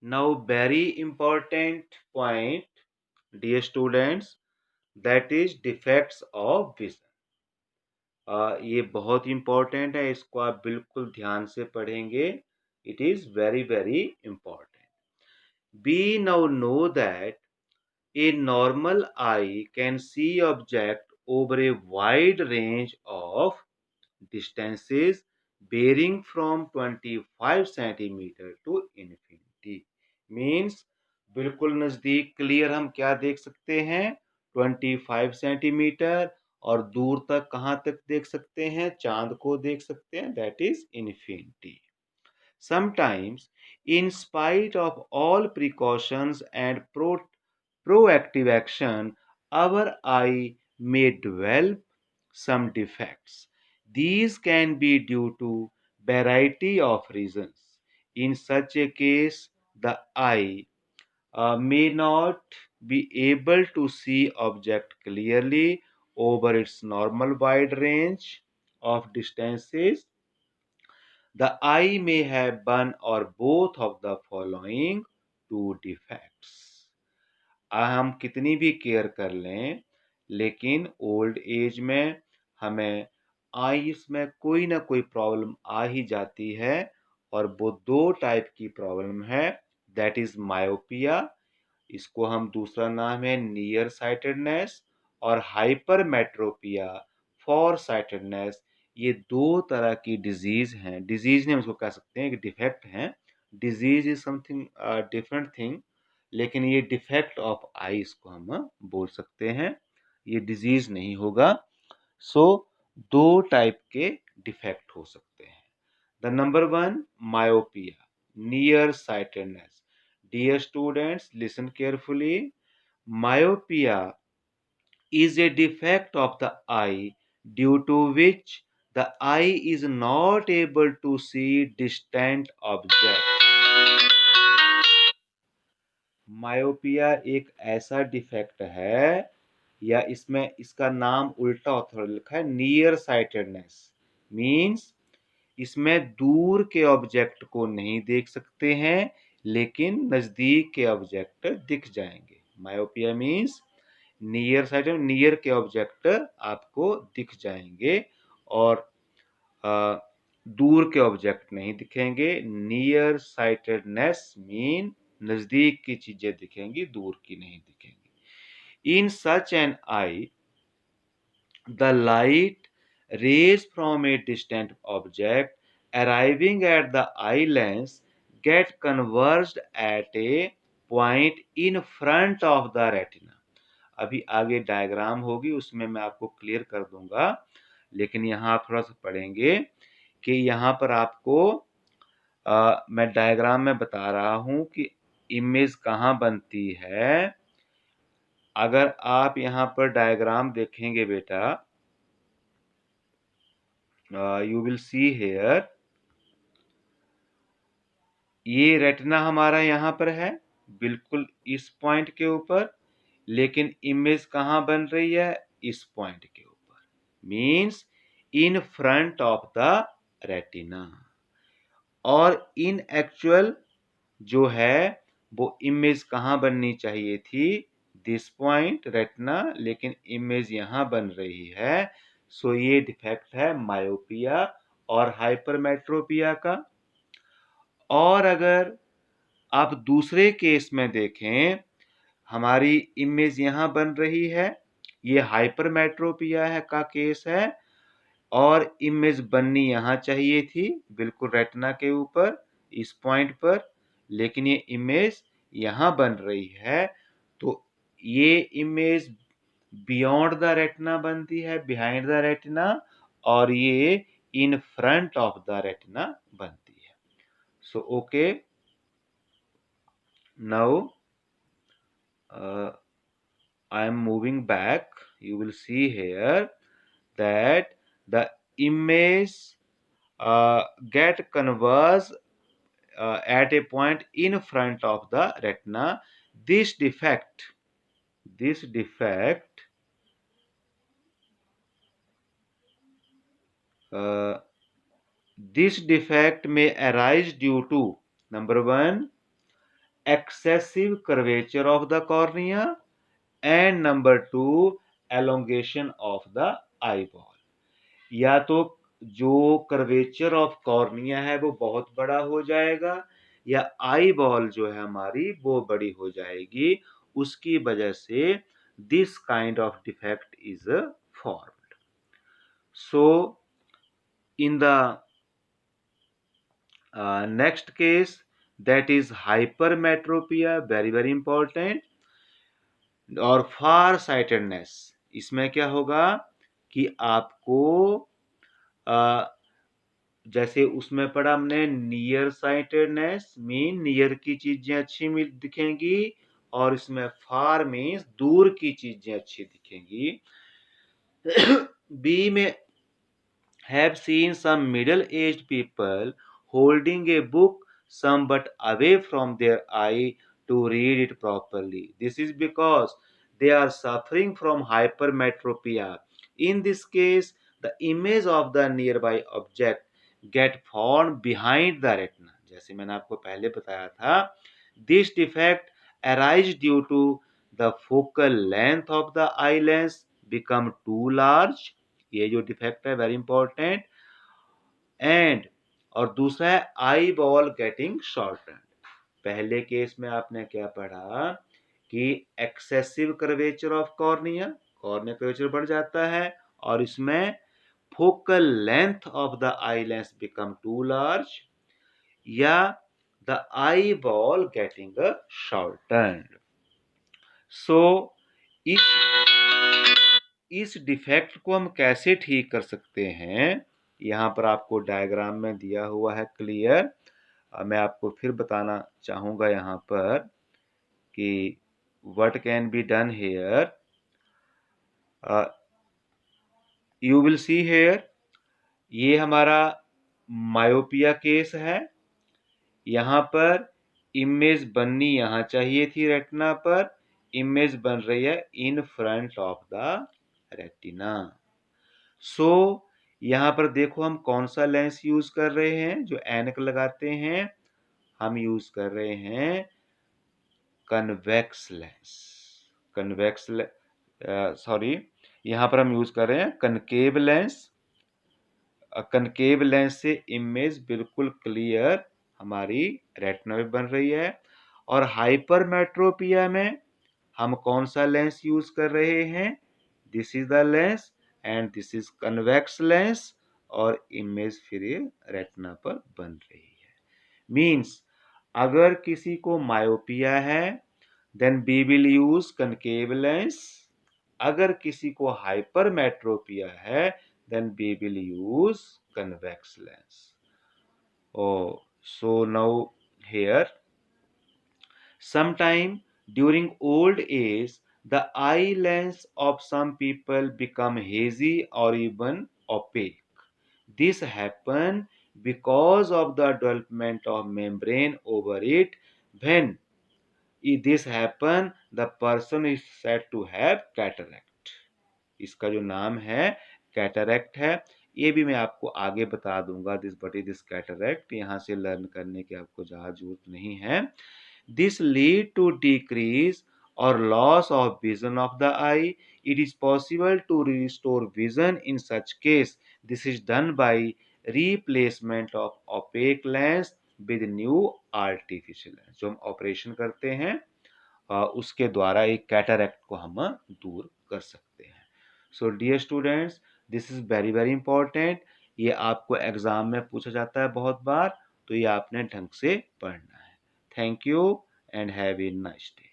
Now, very important point, dear students, that is defects of vision. ये बहुत important है, इसको आप बिल्कुल ध्यान से पढ़ेंगे. It is very very important. We now know that a normal eye can see object over a wide range of distances varying from 25 centimeter to infinity. Means बिल्कुल नजदीक क्लियर हम क्या देख सकते हैं, 25 सेंटीमीटर, और दूर तक कहां तक देख सकते हैं, चांद को देख सकते हैं, that is infinity. Sometimes, in spite of all precautions and proactive action, our eye may develop some defects. These can be due to variety of reasons. In such a case, the eye may not be able to see object clearly over its normal wide range of distances. The eye may have one or both of the following two defects. हम कितनी भी care कर लें, लेकिन old age में हमें eyes में कोई ना कोई प्रॉब्लम आ ही जाती है, और वो दो टाइप की प्रॉब्लम है. दैट इज मायोपिया, इसको हम दूसरा नाम है नियर साइटेडनेस, और हाइपरमेट्रोपिया, फॉर साइटेडनेस. ये दो तरह की डिजीज हैं. डिजीज नहीं हम इसको कह सकते हैं, एक डिफेक्ट हैं. Disease is something different thing, लेकिन ये डिफेक्ट ऑफ आईज को हम बोल सकते हैं, ये डिजीज नहीं होगा. सो दो टाइप के डिफेक्ट हो सकते हैं. The number one, myopia, near sightedness. Dear students, listen carefully. Myopia is a defect of the eye due to which the eye is not able to see distant objects. Myopia एक ऐसा defect है, या इसमें इसका नाम उल्टा author लिखा है, नियर साइटेडनेस. मीन्स इसमें दूर के ऑब्जेक्ट को नहीं देख सकते हैं, लेकिन नजदीक के ऑब्जेक्ट दिख जाएंगे. Myopia means near sighted, near के ऑब्जेक्ट आपको दिख जाएंगे, और दूर के ऑब्जेक्ट नहीं दिखेंगे. नियर साइटेडनेस मीन नजदीक की चीजें दिखेंगी, दूर की नहीं दिखेंगी. In such an eye, the light rays from a distant object arriving at the eye lens get converged at a point in front of the retina. अभी आगे डायग्राम होगी, उसमें मैं आपको क्लियर कर दूंगा, लेकिन यहाँ आप थोड़ा सा पढ़ेंगे कि यहाँ पर आपको मैं डायग्राम में बता रहा हूं कि इमेज कहाँ बनती है. अगर आप यहाँ पर डायग्राम देखेंगे बेटा, you will see here, ये रेटिना हमारा यहाँ पर है, बिल्कुल इस पॉइंट के ऊपर, लेकिन इमेज कहाँ बन रही है, इस पॉइंट के ऊपर. Means in front of the retina. और इन एक्चुअल जो है वो इमेज कहाँ बननी चाहिए थी, दिस पॉइंट रेटिना, लेकिन इमेज यहाँ बन रही है. सो ये डिफेक्ट है मायोपिया और हाइपरमेट्रोपिया का. और अगर आप दूसरे केस में देखें, हमारी इमेज यहाँ बन रही है, ये हाइपरमेट्रोपिया है का केस है, और इमेज बननी यहाँ चाहिए थी बिल्कुल रेटिना के ऊपर, इस पॉइंट पर, लेकिन ये इमेज यहाँ बन रही है. तो ये इमेज बियॉन्ड द रेटिना बनती है, बिहाइंड द रेटिना, और ये इन फ्रंट ऑफ द रेटिना बनती है. So okay, now I am moving back. You will see here that the image get converged at a point in front of the retina. This defect, this defect uh, this defect may arise due to, number one, excessive curvature of the cornea, and number 2 elongation of the eyeball। या तो जो curvature of cornea है वो बहुत बड़ा हो जाएगा, या आई बॉल जो है हमारी वो बड़ी हो जाएगी, उसकी वजह से this kind of defect is formed. So in the next case that is hypermetropia, very very important, और फार साइटेडनेस। इसमें क्या होगा कि आपको जैसे उसमें पढ़ा हमने नियर साइटेडनेस मीन नियर की चीजें अच्छी दिखेंगी, और इसमें फार मीन्स दूर की चीजें अच्छी दिखेंगी। बी में have seen some middle-aged people holding a book somewhat away from their eye to read it properly. This is because they are suffering from hypermetropia. In this case, the image of the nearby object get formed behind the retina. जैसे मैंने आपको पहले बताया था, this defect arise due to the focal length of the eye lens become too large। ये जो defect है very important. And और दूसरा है आई बॉल गेटिंग शॉर्टेंड। पहले केस में आपने क्या पढ़ा कि excessive curvature of cornea, cornea curvature बढ़ जाता है, और इसमें focal length of the eye lens become too large, या the eyeball getting shortened. So इस डिफेक्ट को हम कैसे ठीक कर सकते हैं, यहाँ पर आपको डायग्राम में दिया हुआ है क्लियर। मैं आपको फिर बताना चाहूँगा यहाँ पर कि what can be done here. You will see here, ये हमारा मायोपिया केस है। यहाँ पर इमेज बननी यहाँ चाहिए थी रेटिना पर, इमेज बन रही है in front of the retina. So यहाँ पर देखो हम कौन सा लेंस यूज कर रहे हैं, जो ऐनक लगाते हैं हम यूज कर रहे हैं कन्वेक्स लेंस। कन्वेक्स सॉरी, यहाँ पर हम यूज कर रहे हैं कनकेव लेंस। कनकेव लेंस से इमेज बिल्कुल क्लियर हमारी रेटिना में बन रही है। और हाइपरमेट्रोपिया में हम कौन सा लेंस यूज कर रहे हैं, this is the lens and this is convex lens, और इमेज फिर रेटिना पर बन रही है। मींस अगर किसी को मायोपिया है then we will use concave lens, अगर किसी को हाइपरमेट्रोपिया है then we will use convex lens। Oh, so now here, sometime during old age the eye lens of some people become hazy or even opaque। This happen because of the development of membrane over it। When this happen, the person is said to have cataract। इसका जो नाम है cataract है, ये भी मैं आपको आगे बता दूंगा दिस बट दिस कैटरैक्ट, यहाँ से लर्न करने की आपको ज़्यादा जरूरत नहीं है। दिस लीड टू डिक्रीज और loss of vision of the eye. It is possible to restore vision in such case. This is done by replacement of opaque lens with new artificial lens. जो हम operation करते हैं उसके द्वारा एक cataract को हम दूर कर सकते हैं। So dear students, this is very very important. ये आपको एग्जाम में पूछा जाता है बहुत बार, तो ये आपने ढंग से पढ़ना है। Thank you and have a nice day.